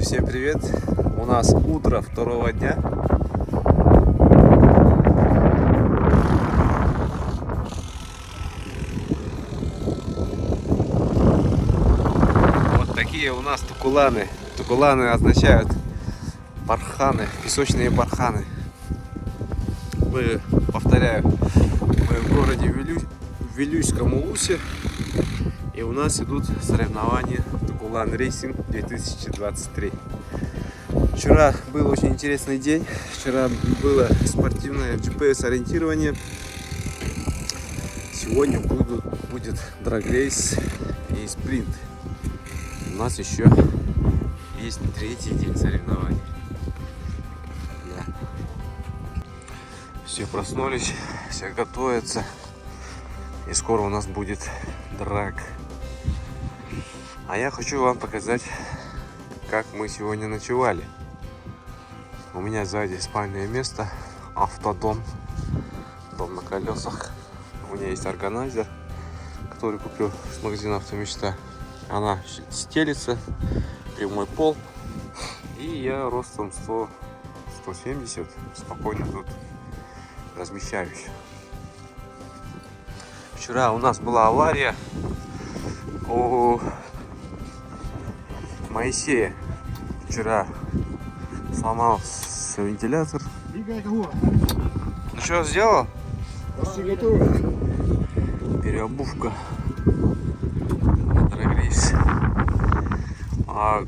Ребята, всем привет! У нас утро второго дня. Вот такие у нас тукуланы. Тукуланы означают барханы, песочные барханы. Мы, повторяю, мы в городе Вилюйском Улусе. И у нас идут соревнования Тукулан Рейсинг 2023. Вчера был очень интересный день. Вчера было спортивное GPS-ориентирование. Сегодня будет драг-рейс и спринт. У нас еще есть третий день соревнований. Да. Все проснулись, все готовятся. И скоро у нас будет драг. А я хочу вам показать, как мы сегодня ночевали. У меня сзади спальное место, автодом, дом на колесах. У меня есть органайзер, который купил с магазина Автомечта. Она стелится, прямой пол. И я ростом 170 спокойно тут размещаюсь. Вчера у нас была авария у Моисея. Вчера сломался вентилятор. Ну что, сделал? Переобувка. Драг-рейс.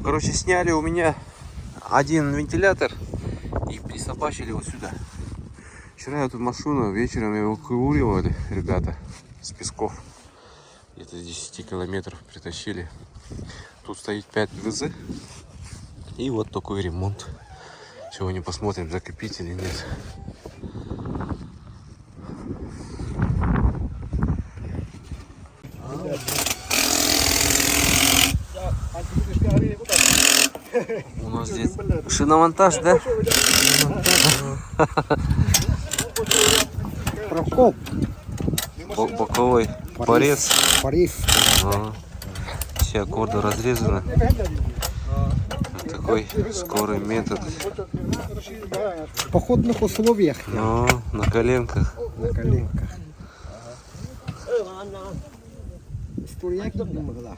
Короче, сняли у меня один вентилятор и присобачили его сюда. Вчера эту машину вечером эвакуировали ребята с Песков. Где-то с 10 километров притащили. Тут стоит 5 ВЗ. И вот такой ремонт. Сегодня посмотрим, закрепить или нет. У нас здесь шиномонтаж, да? Прокоп. Боковой порез. Порез. Все аккорды разрезаны. Такой скорый метод. В походных условиях. Но на коленках. На коленках. Стульяки не могла.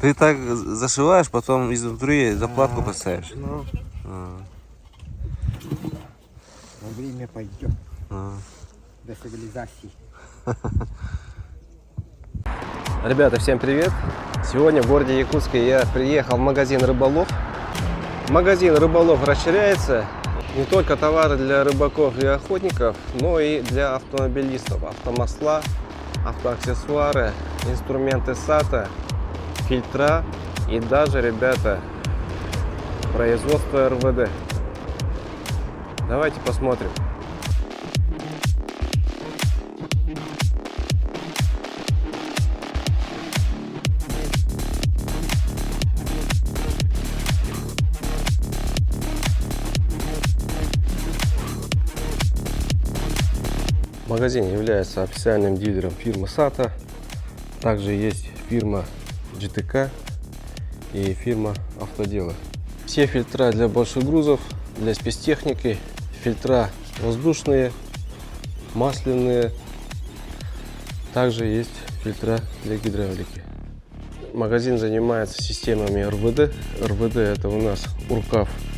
Ты так зашиваешь, потом изнутри заплатку поставишь. Во время пойдет. До цивилизации. Ребята, всем привет! Сегодня в городе Якутске я приехал в магазин «Рыболов». Магазин «Рыболов» расширяется. Не только товары для рыбаков и охотников, но и для автомобилистов. Автомасла, автоаксессуары, инструменты САТа, фильтра и даже, ребята, производство РВД. Давайте посмотрим. Магазин является официальным дилером фирмы САТа. Также есть фирма GTK и фирма Автодело. Все фильтра для больших грузов, для спецтехники, фильтра воздушные, масляные. Также есть фильтра для гидравлики. Магазин занимается системами РВД. РВД — это у нас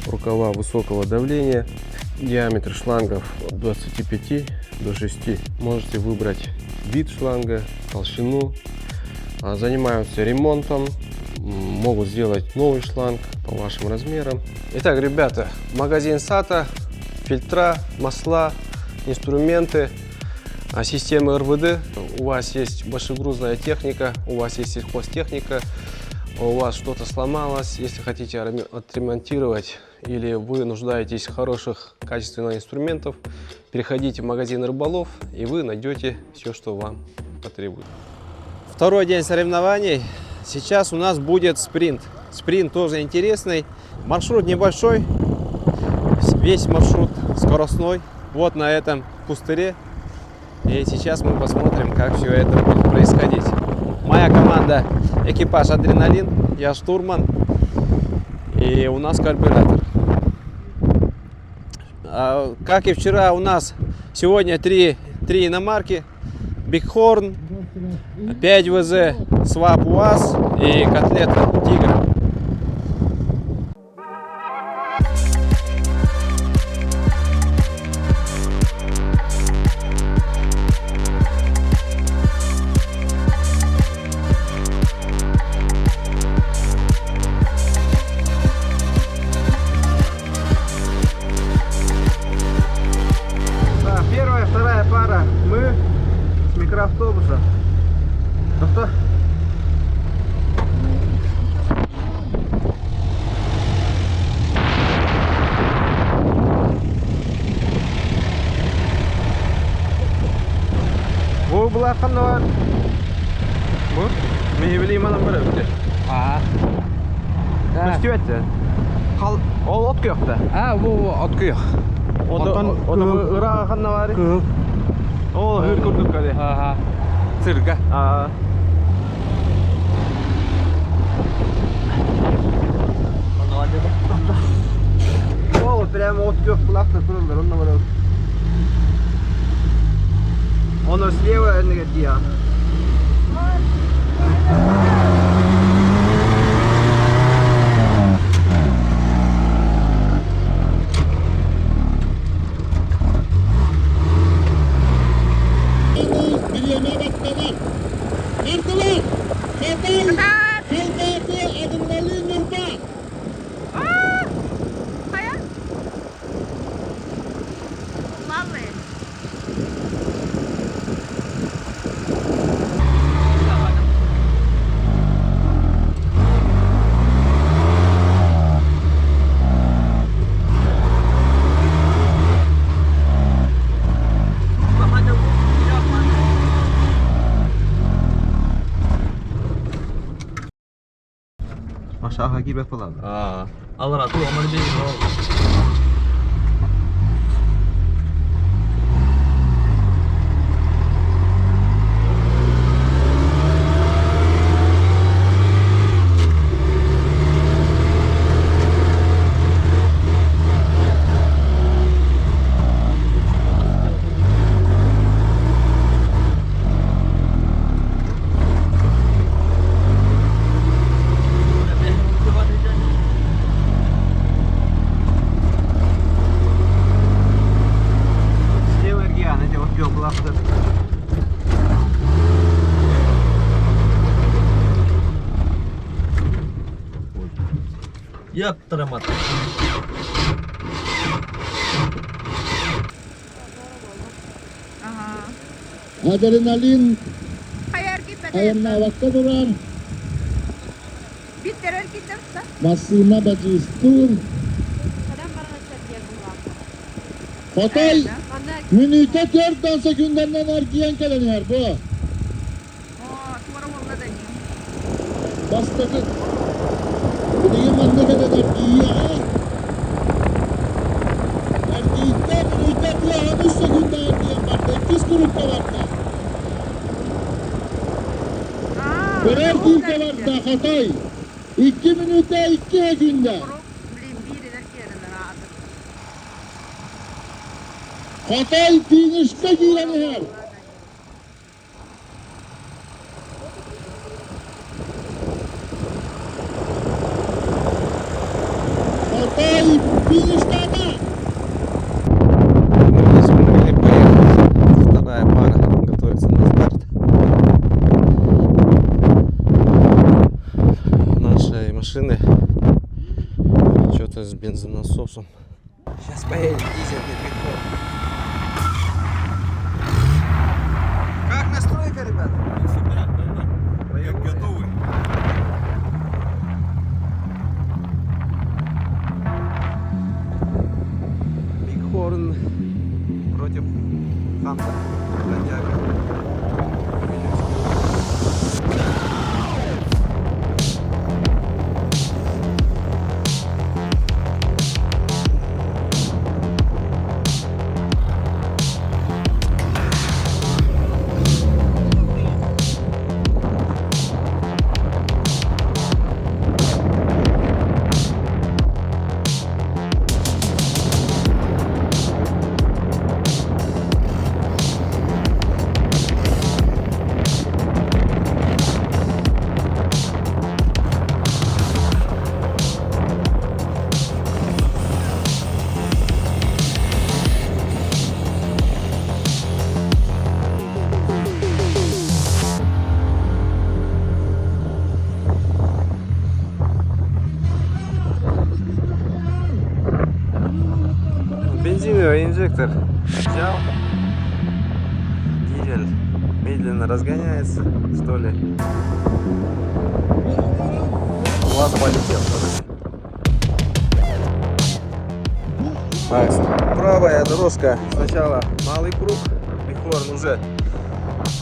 рукава высокого давления. Диаметр шлангов от 25 до 6. Можете выбрать вид шланга, толщину. Занимаются ремонтом. Могут сделать новый шланг по вашим размерам. Итак, ребята, магазин САТа, фильтра, масла, инструменты, системы РВД. У вас есть большегрузная техника, у вас есть сельхозтехника, у вас что-то сломалось, если хотите отремонтировать или вы нуждаетесь в хороших, качественных инструментов, переходите в магазин «Рыболов» и вы найдете все, что вам потребуется. Второй день соревнований. Сейчас у нас будет спринт. Спринт тоже интересный. Маршрут небольшой, весь маршрут скоростной. Вот на этом пустыре. И сейчас мы посмотрим, как все это будет происходить. Моя команда экипаж «Адреналин», я штурман, и у нас карбюратор. Как и вчера, у нас сегодня три иномарки: Bighorn, 5 ВЗ, Swap УАЗ и Котлета Тигр. Первая, вторая пара. Мы с микроавтобуса. Ну что? Bu belakang var. Bu meyveli mana bir öptü. Aa. Üstü etti. Ol ot gökte. Ha bu ot kuyuq. O da ırağa kanna var. O hır kurduk hadi. Ha. Sırga. Aa. О, прямо от кёв плавно курулдар, он наоборот. Он слева негатива. Aşağı gibi falan. Allah razı olsun. Onları bir Слева Иргиан, эти вот кёв плавно. yaptıramadım. Adrenalin Hayır kita ayana waktu durang bitter kita sa. masih baju stun Kadang parang nagsadya gulak. Fatay minute 4 sekunderden erkeğen kaleniyor bu. Oh, suara wala na din. Bastı. Bunu manne kadar iyi. Erkeğe minute 13 sekunda erkeğen vardı. 2 grupta vardı. Birer grupta vardı Hatay. 2 minute 2 sekunda. Blimbiri der keren na natin. Hatay finişte gireniyor. Hatay finişte de. Мы смогли поехать. Вторая пара готовится на старт. Нашей машины что-то с бензонасосом. Сейчас поедем, дизельный Bighorn. Как настройка, ребята? Как готовы? Bighorn против Ханта. Бензиновый инжектор взял. Дизель медленно разгоняется, что ли. Глаз полетел. Так, правая дорожка. Сначала малый круг. Бихорн уже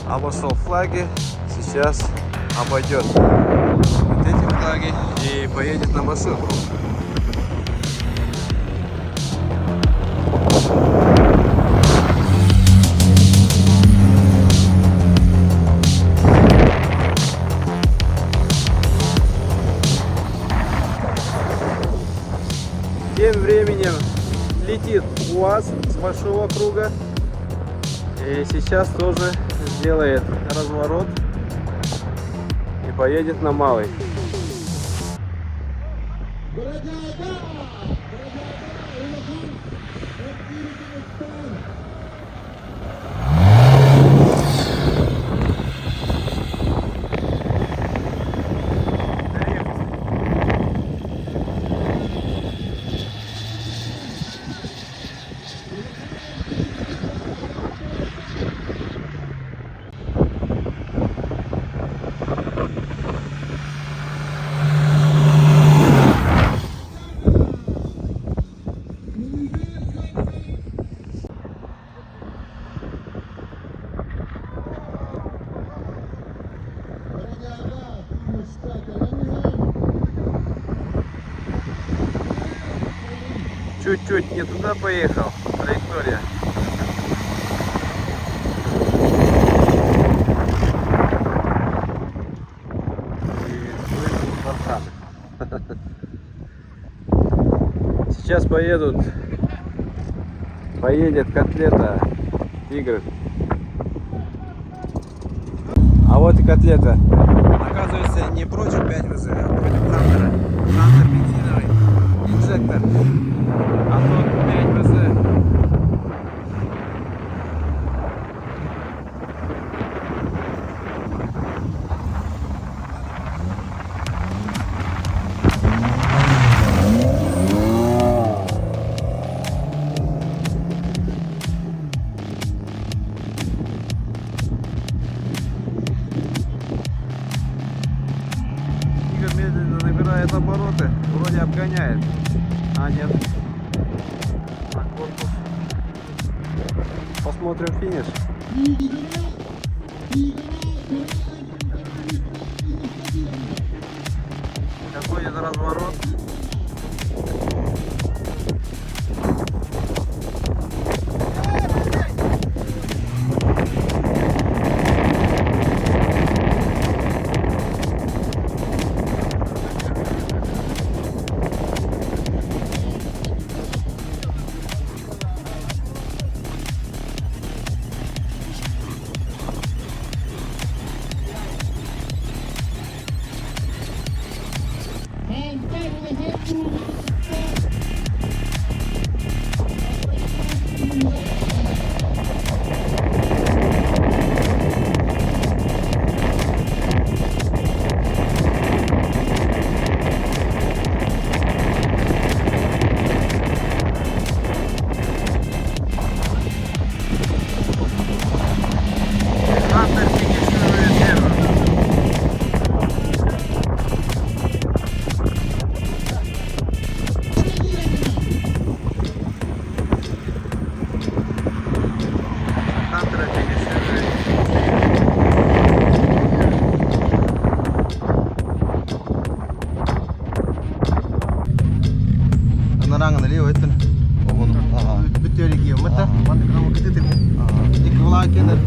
обошел флаги. Сейчас обойдет вот эти флаги и поедет на большой круг. Тем временем летит УАЗ с большого круга и сейчас тоже сделает разворот и поедет на малый. Чуть-чуть не туда поехал, траектория. Сейчас поедет котлета тигр. А вот и котлета. Оказывается, не против 5ВЗ, а против Хантера. Хантер бензиновый инжектор. А тут 5ВЗ. Игорь медленно набирает обороты, вроде обгоняет, а нет. На корпус. Посмотрим финиш. Какой это разворот? Narangan налево это. Ага. Биттерики, мата, мата кому китите. Ага. Ик влакендер.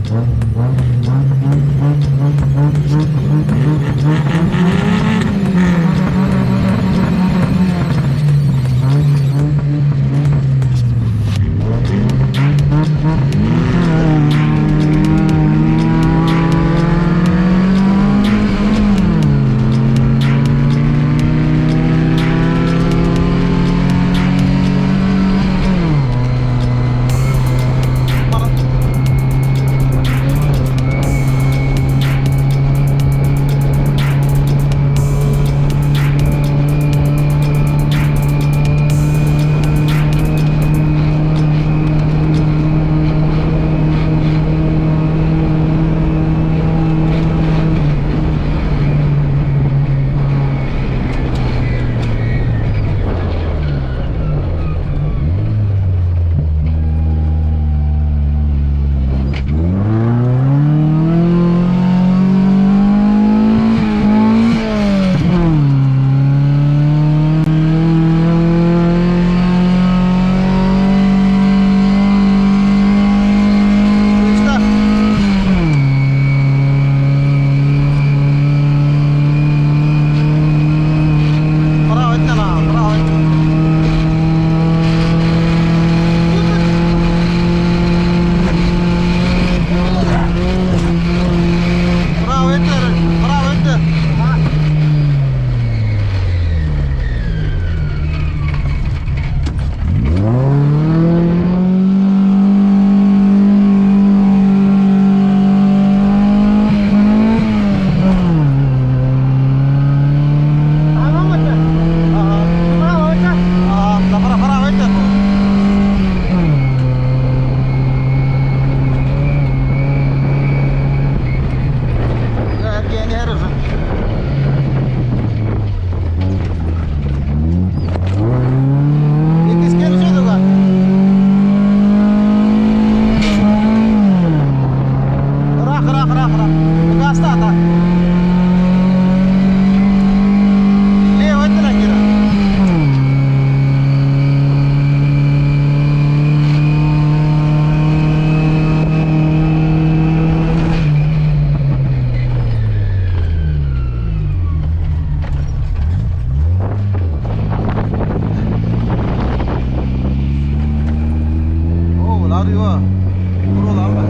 Corolla mı?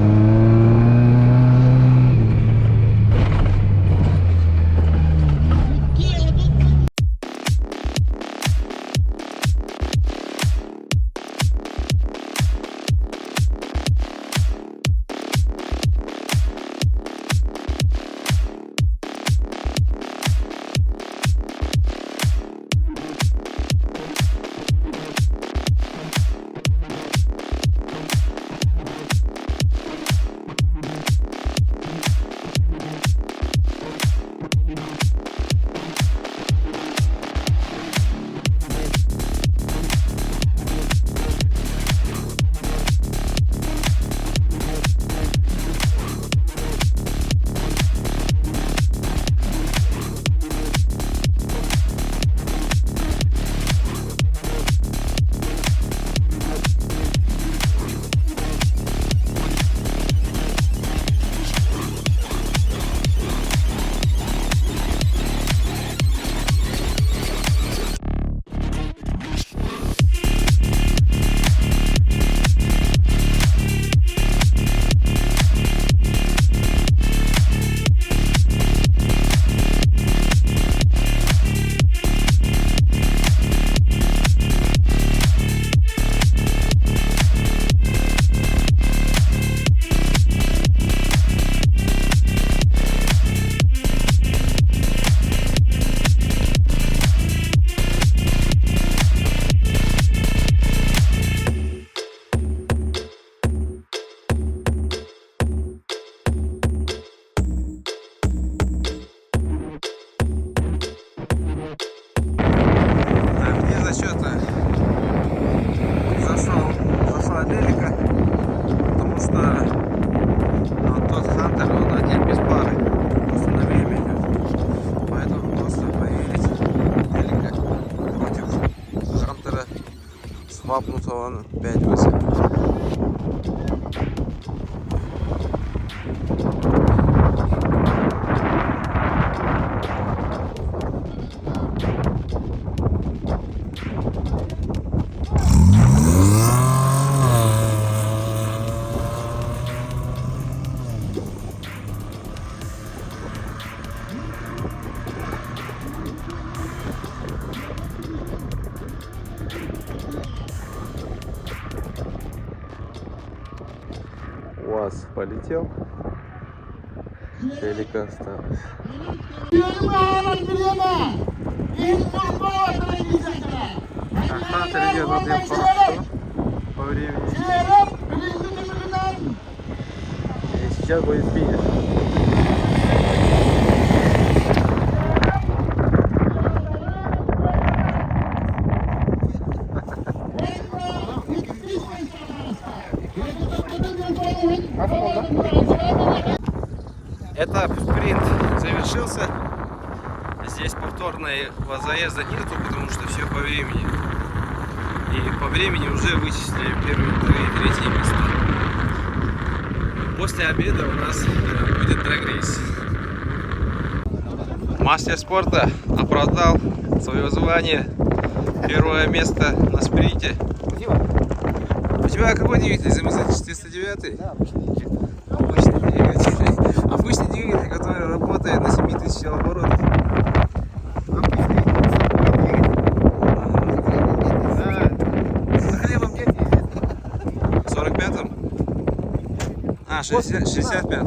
Мне за счет зашла Делика, потому что вот тот Хантер, он один без пары, просто на время идет. Поэтому просто проверить Делика против Хантера свапнутого на 5-8. УАЗ полетел, Делика осталась. Хантер идет один хорошо по времени. И сейчас будет финиш. Этап спринт завершился. Здесь повторного заезда нету, потому что все по времени. И по времени уже вычислили первые, вторые и третьи места. После обеда у нас будет драг-рейс. Мастер спорта оправдал свое звание. Первое место на спринте. У тебя какой двигатель? Замыслитель 409? Да, обычный двигатель. Обычный двигатель. Обычный двигатель, который работает на 7000 оборотов. За хлебом где? 45-м? А, 65-м.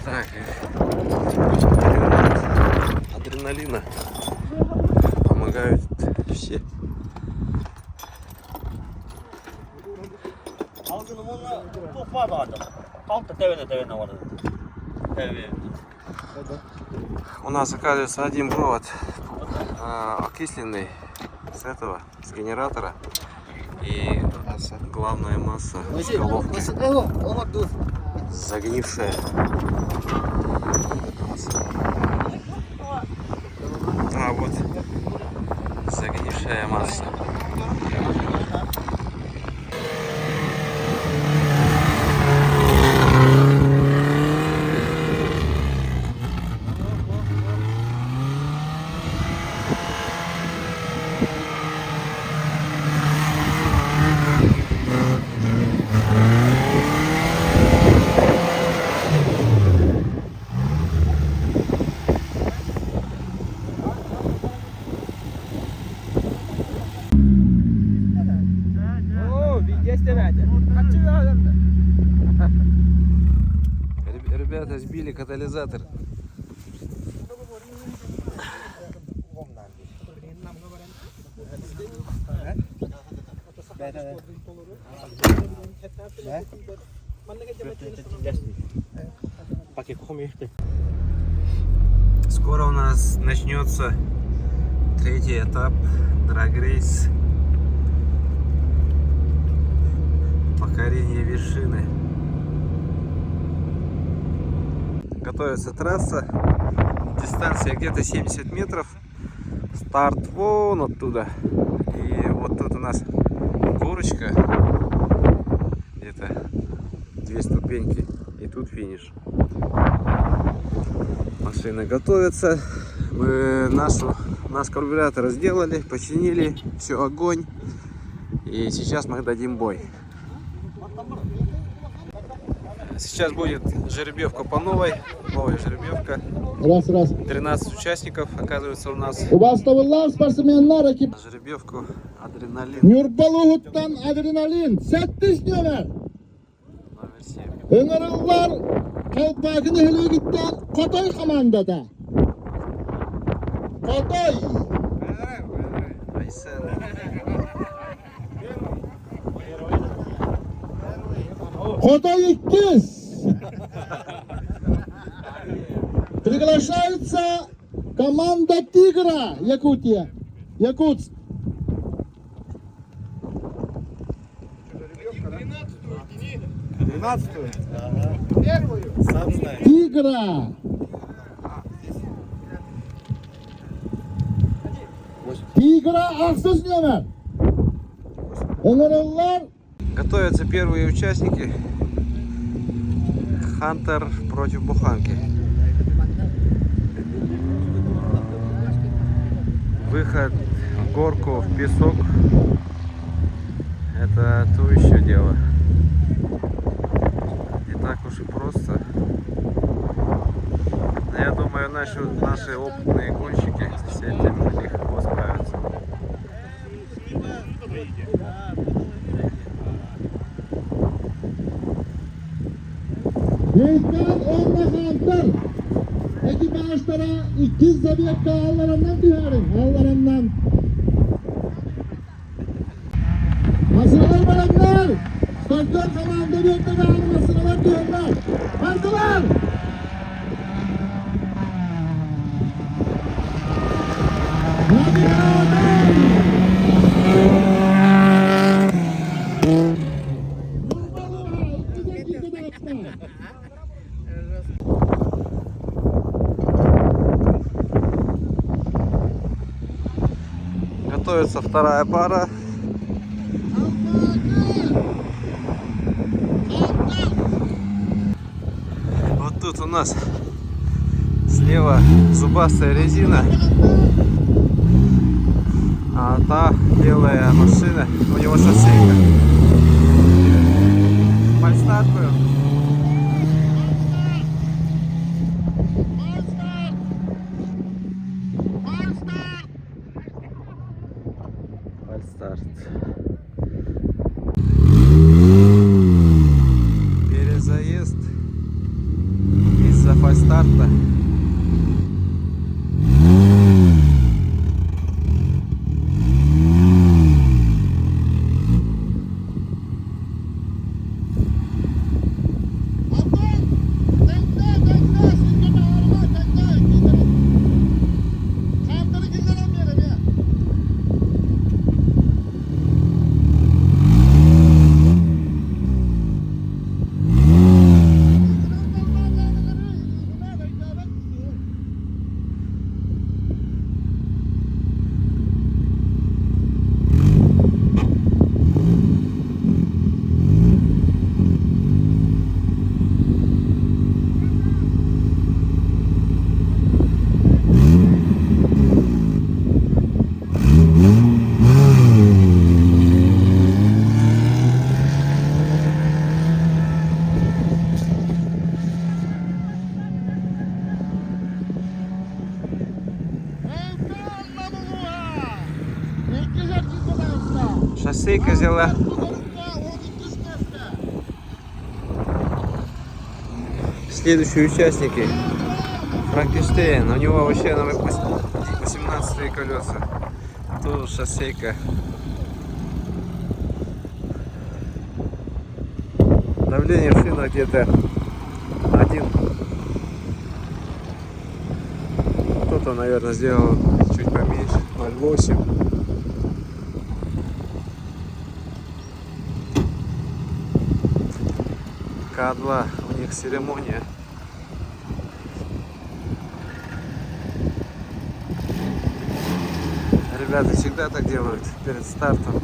Так, адреналина помогают все. Altını bununla toprağa dağıdım. Kalktı tevene vardı. Tevene. У нас оказывается один провод окисленный с этого, с генератора. И главная масса головки загнившая. А вот загнившая масса. Забили катализатор. Скоро у нас начнется третий этап драг-рейс. Покорение вершины. Готовится трасса. Дистанция где-то 70 метров. Старт вон оттуда. И вот тут у нас горочка. Где-то 2 ступеньки. И тут финиш. Машины готовятся. Мы наш карбюратор сделали, починили. Все, огонь. И сейчас мы дадим бой. Сейчас будет жеребьевка по новой. Новая жеребьевка. Раз. 13 участников, оказывается, у нас. Бастовылар спортсменler ekip. На жеребьевку адреналин Nurbalıhut'tan adrenalin. 8 nömer. номер 7. Öngörüller Kalpakın Helvegit'ten Kotoy komandada. Kotoy. Aysen. Kotoy 2. Приглашается команда Тигра, Якутия. Якутск. Тигра. Тигра Аксыз нөмер. Öngörüller Готовятся первые участники. Хантер против Буханки. Выход в горку, в песок. Это то еще дело. Не так уж и просто. Но я думаю, наши опытные гонщики с этим легко справятся. Reisler Onla Hunter. Ekipajlara ikiz zabiyet ağlarından diyorum. Ağlarından. Masralar balanlar. Sponsor komanda bir de bağlı masralar diyorlar. Haydiler. Hadi Готовится вторая пара. Вот тут у нас слева зубастая резина, а та белая машина, у него шоссейка. Фальстарт был. Фальстарт. Перезаезд из-за фальстарта. Шоссейка взяла. следующие участники. Франкенштейн, у него вообще новые 18 колеса. Тут шоссейка. Давление в шинах где-то 1. Кто-то, наверное, сделал чуть поменьше, 0,8. К2, у них церемония. Ребята всегда так делают перед стартом.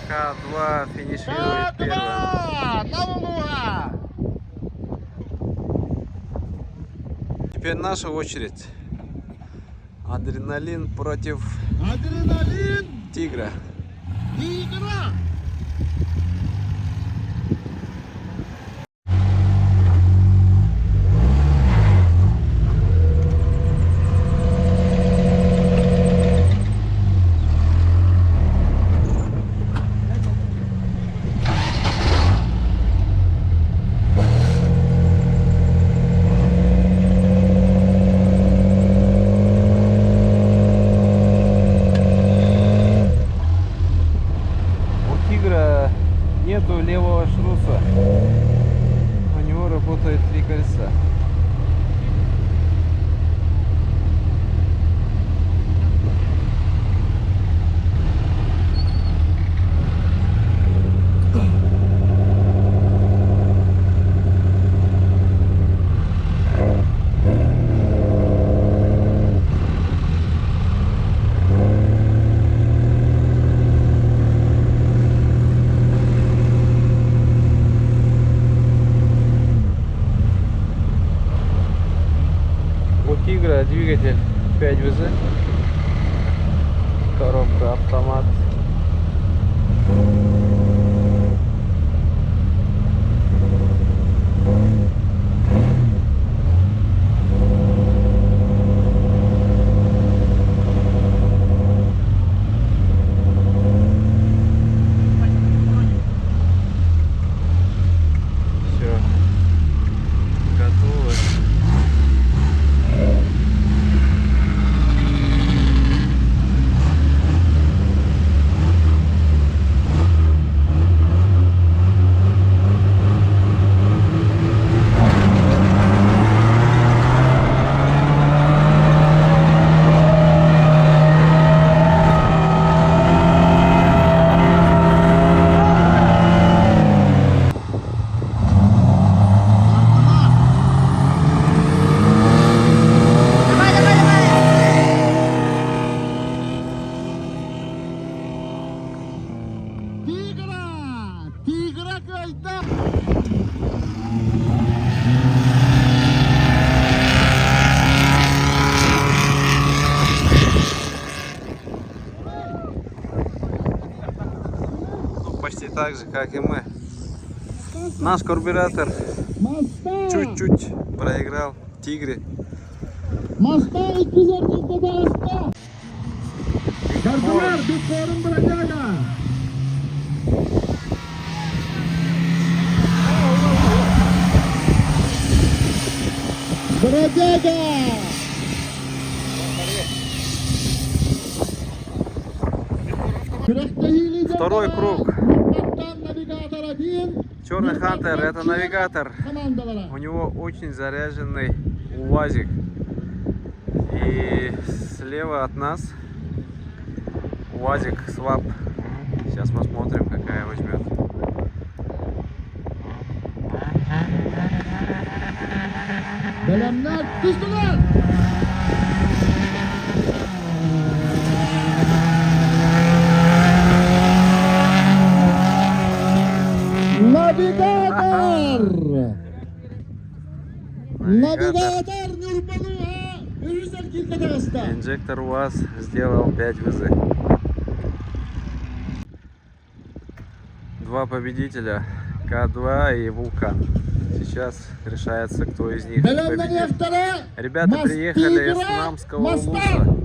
К2 финиширует первым. Теперь наша очередь. Адреналин против Адреналин! тигра. Тигра! У тигра нету левого шруса. У него работает 3 колеса. У тигра двигатель 5 ВЗ, коробка автомат. Все, готово. Давай, давай, давай. Тигра! Тигра кайда! Ну, почти так же, как и мы. Наш карбюратор Моста! чуть-чуть проиграл тигре. Моста 250 Моста! Gardular, di forum berjaga! Berjaga! Второй круг. Навигатор 1. Черный Хантер — это навигатор. Командовала. У него очень заряженный УАЗик. И слева от нас УАЗик свап. Сейчас мы смотрим, какая возьмет. Dalamnya pistolet. Navigator. Navigator Nurbaluha. Ürüzel Kilkadağısta. Инжектор УАЗ сделал 5 ВЗ. Два победителя. К2 и Вулкан. Сейчас решается, кто из них Белем на победит. нефтаре. Ребята приехали с Намского Улуса.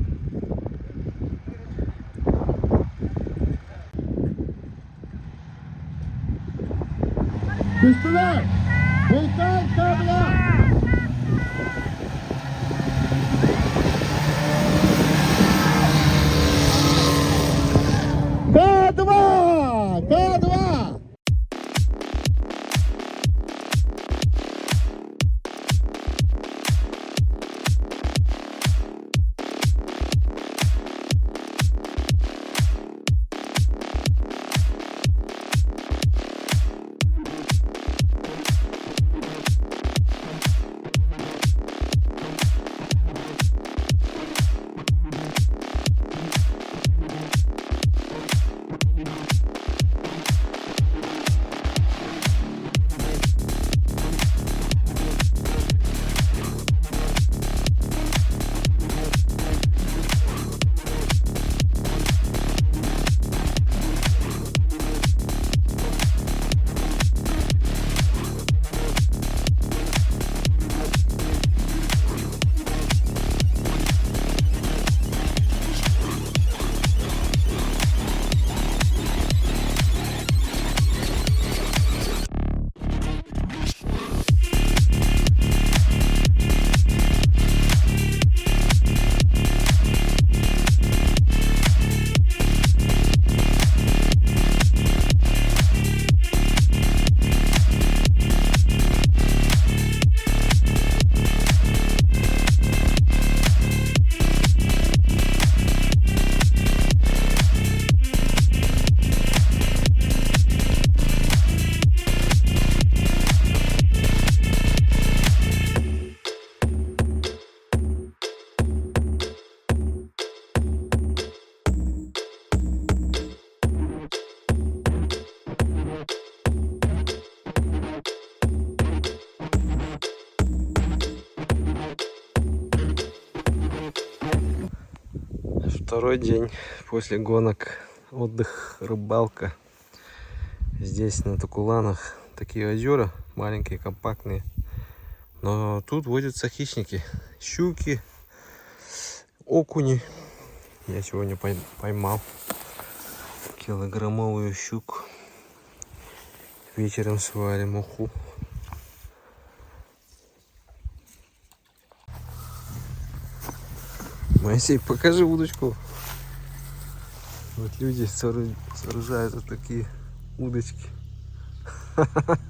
Düştüler. Volkan Kabla. K2. K2. Второй день после гонок. Отдых, рыбалка. Здесь на Такуланах такие озера, маленькие, компактные. Но тут водятся хищники. Щуки, окуни. Я сегодня поймал килограммовую щуку. Вечером сварим уху. Моисей, покажи удочку. Вот люди сооружают вот такие удочки.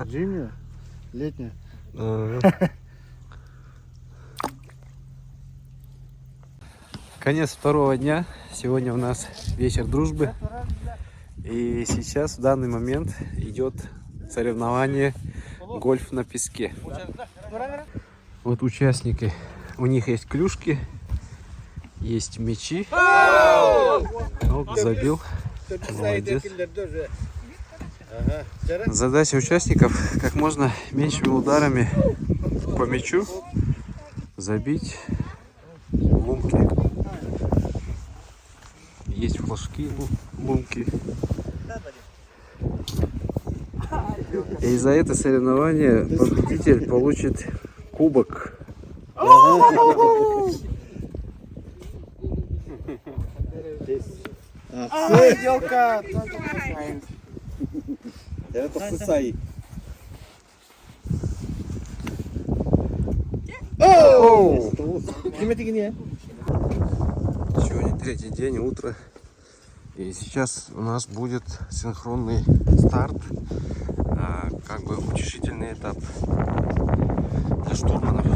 Зимняя, летняя. Ага. Конец второго дня. Сегодня у нас вечер дружбы. И сейчас в данный момент идет соревнование гольф на песке. Вот участники. У них есть клюшки, есть мячи. Вот, забил. Молодец. Задача участников как можно меньшими ударами по мячу забить лунки. Есть флажки лунки. И за это соревнование победитель получит кубок. Сегодня третий день, утро. И сейчас у нас будет синхронный старт, как бы утешительный этап для штурманов.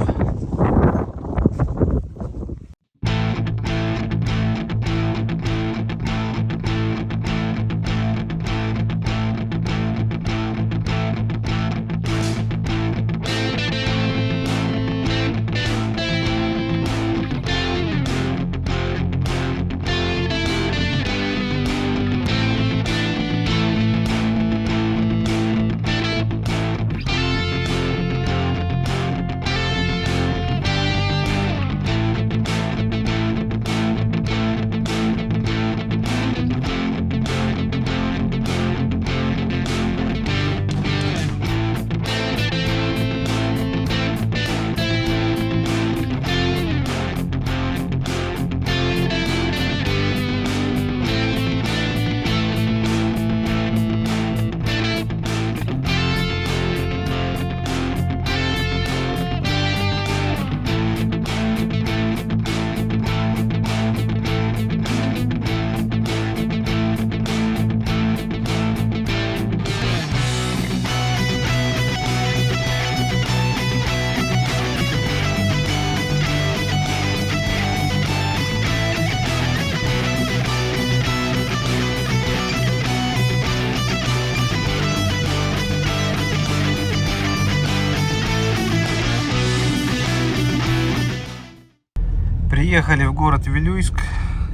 Приехали в город Вилюйск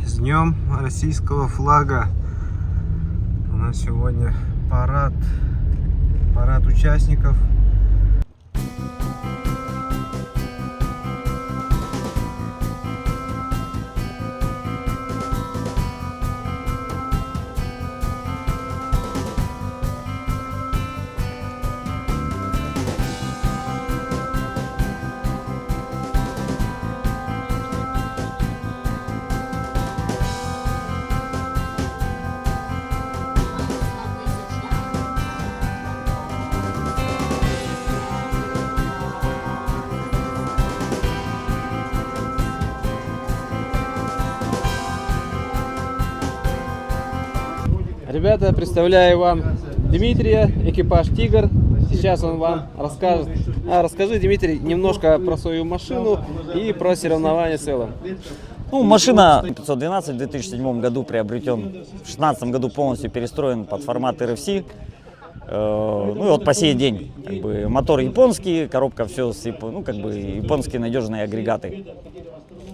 с днем российского флага. У нас сегодня парад участников. Ребята, представляю вам Дмитрия, экипаж «Тигр». Сейчас он вам расскажет. Расскажи, Дмитрий, немножко про свою машину и про соревнования в целом. Ну, машина 512 в 2007 году приобретен, в 2016 году полностью перестроен под формат RFC. Ну и вот по сей день, как бы, мотор японский, коробка все, ну, как бы, японские надежные агрегаты.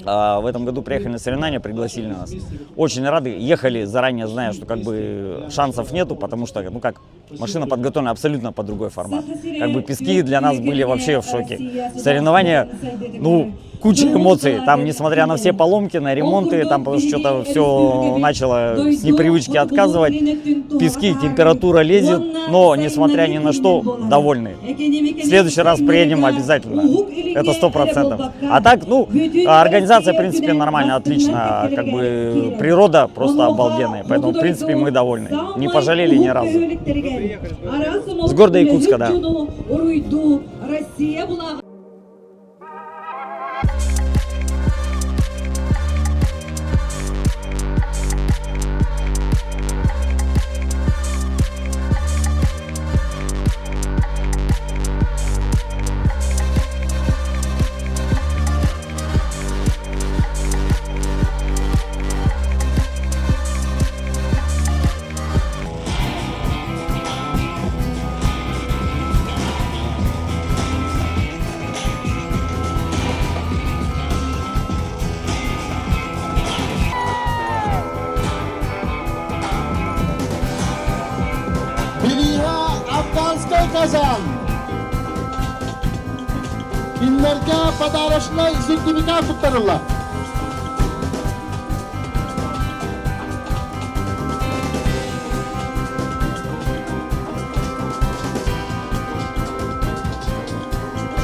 А в этом году приехали на соревнования, пригласили нас. Очень рады, ехали заранее, зная, что как бы шансов нету, потому что, ну как, машина подготовлена абсолютно под другой формат. Как бы пески для нас были вообще в шоке. Соревнования, ну, куча эмоций. Там, несмотря на все поломки, на ремонты, там потому что что-то все начало с непривычки отказывать. Пески, температура лезет, но, несмотря ни на что, довольны. В следующий раз приедем обязательно. Это 100%. А так, ну, организация, в принципе, нормально, отлично. Как бы природа просто обалденная. Поэтому, в принципе, мы довольны. Не пожалели ни разу. С города Якутска, да. Kazan. Kimlarga padaroshlar sertifikat tutdiriladi.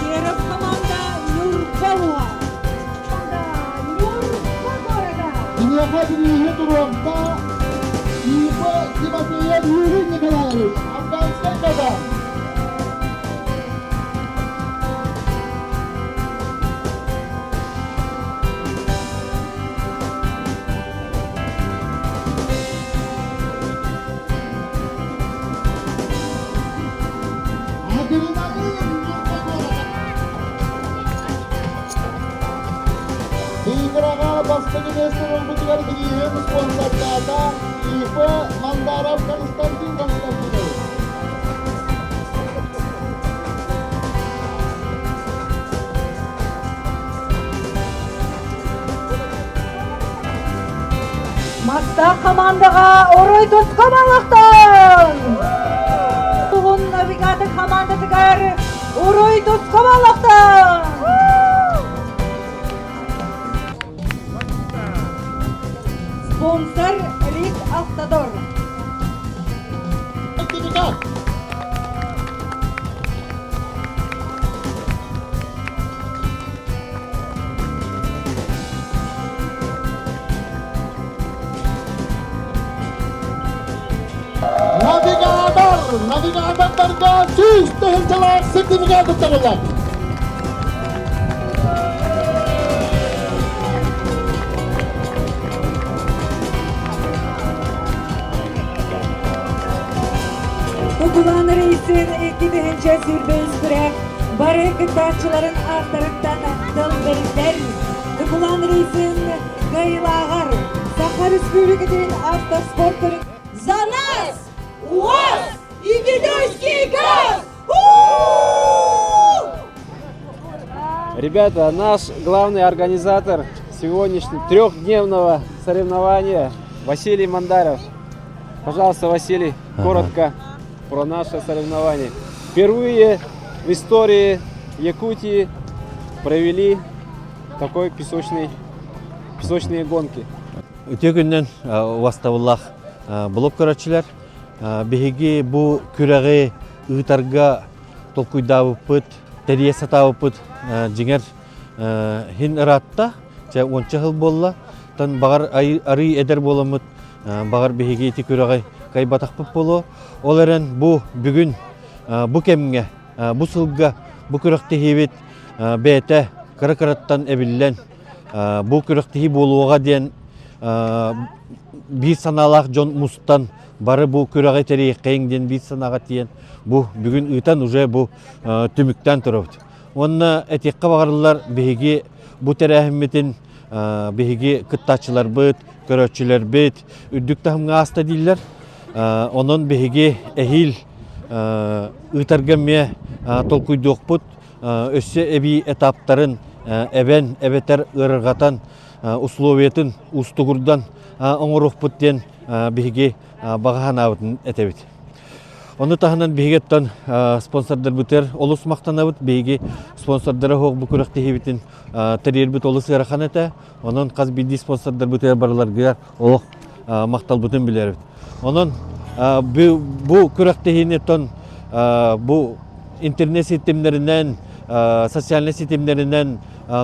Шеров команда Нурбалуа. Dünyada birinci durumda İbo Tibeti'ye Nuri Nikolaevich. Afganistan kazan. Tigraga bastagi restoran butigar bigiyen sponsorlada İbo Mandarov Konstantin Konstantinovich. Mazda komandaga Oroy Do'stqo'monliqdan. Bugun navigator komandasiga Oroy Do'stqo'monliqdan. Sponsor Elite Avtodor. Sertifikat. Navigatorlarga siz tehlikeli sertifikat tutdiriladi. Bugun reisin 2-nji sürbeystirek bar ekipajçıların artarıktan dıl verirler. Bugun reisin gayılagar Sakar Respublikadın автоспорттары за нас, УАЗ и Вилюйский ГАЗ! Ребята, наш главный организатор сегодняшнего трехдневного соревнования Василий Мандаров. Пожалуйста, Василий, коротко про наше соревнование. Впервые в истории Якутии провели такой песочные гонки. Өте күннен ваставыллах болып көрәтшілер. Беге бұ күрәғі ұйтарға толқуйдауыпыт, тәрие сатауыпыт жеңер хин ыратта, жа 10 жыл болла. Тан бағар ары әдер боламыт, бағар беге еті күрәғі қайбатақпып болу. Ол әрін бұ бүгін бұ кәмге, бұ сылға, бұ күрәқті хевет бәйті қыры-қыраттан әбіллән. Бұ күрәқті болуға дейін бір саналақ жон мұстан бары бұ күрәғі тәрі қайыңден бір санаға тиен. Бұ бүгін ұйтан уже бұ түміктен тұрып. Онына әтеққа бағарылар беге бұ тәрәхімметін беге күттачылар бұд, көрәтшілер бұд, үддік тахымға аста дейлер. Onun bihigi ehil ıtargemme tolkuyduk put össe ebi etapların eben ebeter ırgatan usloviyetin ustugurdan oңорук put den bihigi bağahan avıtın etebit. Onu tahanan bihigetten sponsorlar buter olus maqtanabıt bihigi sponsorlara hoq bu kurakti hebitin terir bit olus yarakan ete. Onun qaz bidi sponsorlar buter barlar gıyar oq maqtal butun bilerbit. Onun bu kürektehineton bu internet sistemlerinden, sosyal sistemlerinden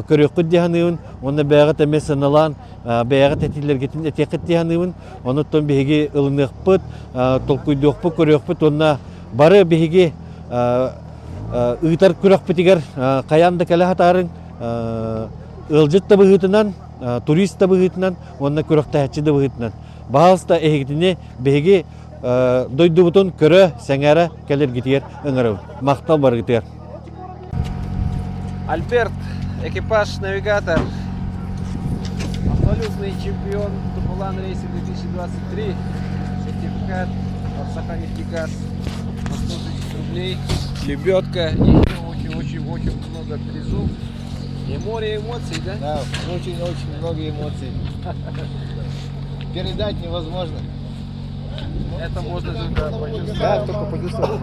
körükü dihanıyın, onu beygat emesin alan, beygat etiler getin etekit dihanıyın, onu ton bihigi ılınık pıt, tolkuyduk pıt, körük pıt, ona barı bihigi ıtar kürek pıtiger kayan da kale hatarın, ılcıt da bıhıtınan, turist da bıhıtınan, ona kürek tehçi da bıhıtınan. Bazıda ehgitini bihigi doydu butun körü sengere kelir gitiyer öngörü. Maqtal бар gitiyer. Альберт, экипаж навигатор, абсолютный чемпион Тупулан Рейсинг 2023, сертификат от Саханнефтегаз на 100 000 рублей, лебедка, и очень-очень много призов и море эмоций, да? Да, очень-очень много эмоций. Передать невозможно. Это можно только почувствовать. Да, только почувствовать.